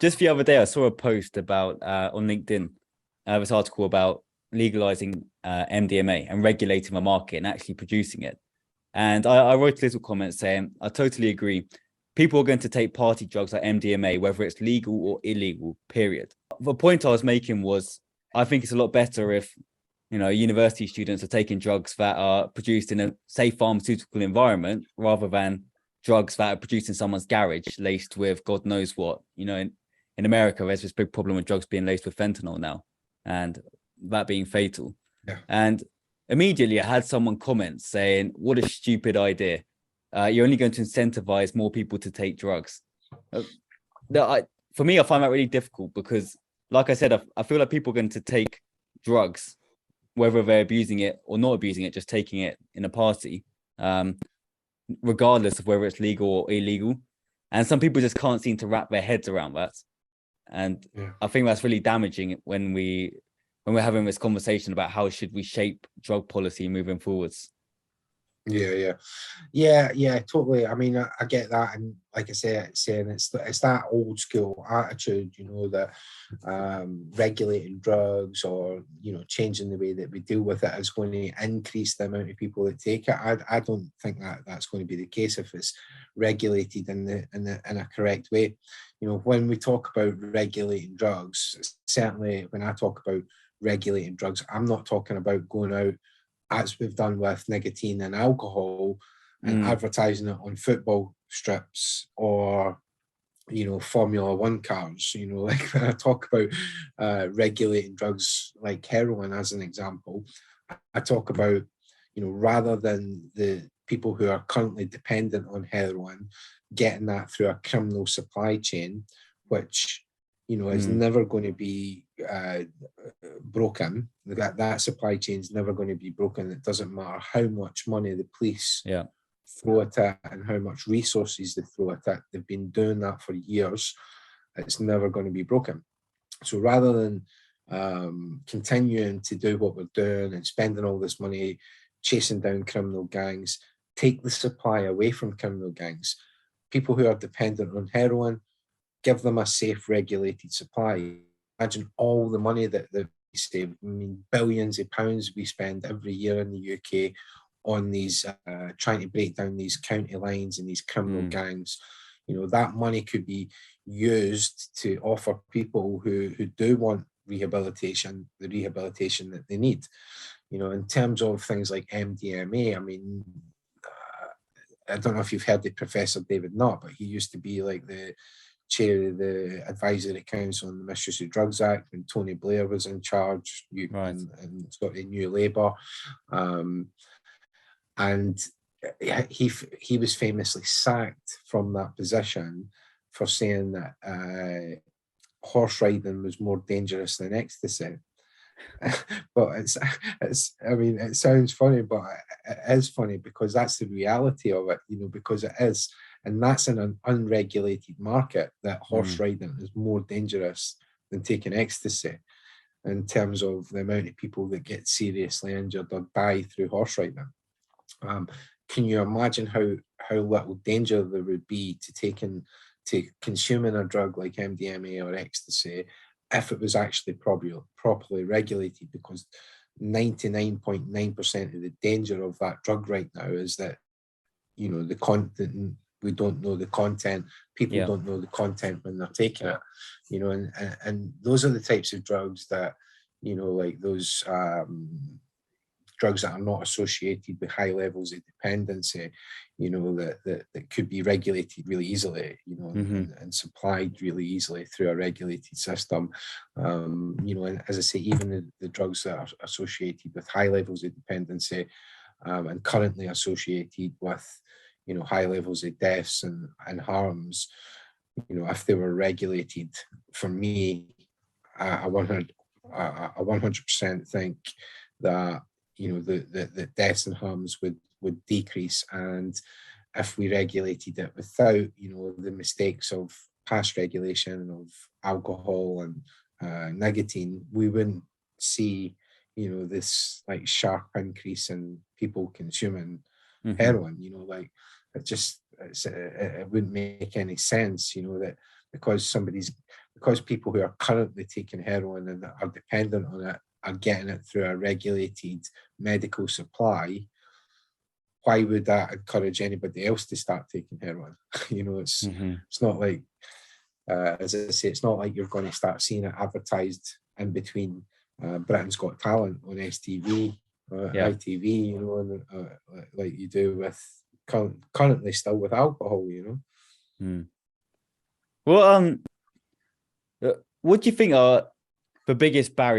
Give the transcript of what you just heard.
just the other day, I saw a post about on LinkedIn, this article about legalizing MDMA and regulating the market and actually producing it. And I wrote a little comment saying, I totally agree. People are going to take party drugs like MDMA, whether it's legal or illegal, period. The point I was making was, I think it's a lot better if, university students are taking drugs that are produced in a safe pharmaceutical environment rather than drugs that are produced in someone's garage laced with God knows what. In America, there's this big problem with drugs being laced with fentanyl now, and that being fatal. Yeah. And immediately I had someone comment saying, what a stupid idea. You're only going to incentivize more people to take drugs. For me, I find that really difficult because, like I said, I feel like people are going to take drugs, whether they're abusing it or not abusing it, just taking it in a party, regardless of whether it's legal or illegal. And some people just can't seem to wrap their heads around that. And I think that's really damaging when we're having this conversation about how should we shape drug policy moving forwards. Yeah, totally. I mean, I get that, and like I say, it's that old school attitude, that regulating drugs or changing the way that we deal with it is going to increase the amount of people that take it. I don't think that's going to be the case if it's regulated in a correct way. When we talk about regulating drugs, certainly when I talk about regulating drugs, I'm not talking about going out, as we've done with nicotine and alcohol, and advertising it on football strips or Formula One cars. Like when I talk about regulating drugs like heroin as an example, I talk about rather than the people who are currently dependent on heroin getting that through a criminal supply chain, which is never going to be broken. That supply chain is never going to be broken. It doesn't matter how much money the police throw at it and how much resources they throw at it. They've been doing that for years. It's never going to be broken. So rather than continuing to do what we're doing and spending all this money chasing down criminal gangs, take the supply away from criminal gangs. People who are dependent on heroin, give them a safe, regulated supply. Imagine all the money that we save. I mean, billions of pounds we spend every year in the UK on these, trying to break down these county lines and these criminal gangs. That money could be used to offer people who do want rehabilitation, the rehabilitation that they need. In terms of things like MDMA, I mean, I don't know if you've heard of Professor David Nutt, but he used to be like the chair of the Advisory Council on the Misuse of Drugs Act when Tony Blair was in charge and sort of New Labour. And he was famously sacked from that position for saying that horse riding was more dangerous than ecstasy. But I mean, it sounds funny, but it is funny because that's the reality of it, because it is. And that's in an unregulated market that horse riding is more dangerous than taking ecstasy in terms of the amount of people that get seriously injured or die through horse riding. Can you imagine how little danger there would be to consuming a drug like MDMA or ecstasy if it was actually properly regulated? Because 99.9% of the danger of that drug right now is that the content, we don't know the content, people don't know the content when they're taking it, and those are the types of drugs that like those drugs that are not associated with high levels of dependency, that could be regulated really easily, and supplied really easily through a regulated system. And as I say, even the drugs that are associated with high levels of dependency and currently associated with, high levels of deaths and harms, if they were regulated, for me, I 100% think that the deaths and harms would decrease. And if we regulated it without the mistakes of past regulation of alcohol and nicotine, we wouldn't see this like sharp increase in people consuming heroin. Like it wouldn't make any sense, that because somebody's because people who are currently taking heroin and are dependent on it are getting it through a regulated medical supply, why would that encourage anybody else to start taking heroin? It's not like, as I say, it's not like you're going to start seeing it advertised in between Britain's Got Talent on STV, ITV, like you do with currently still with alcohol, Well, what do you think are the biggest barriers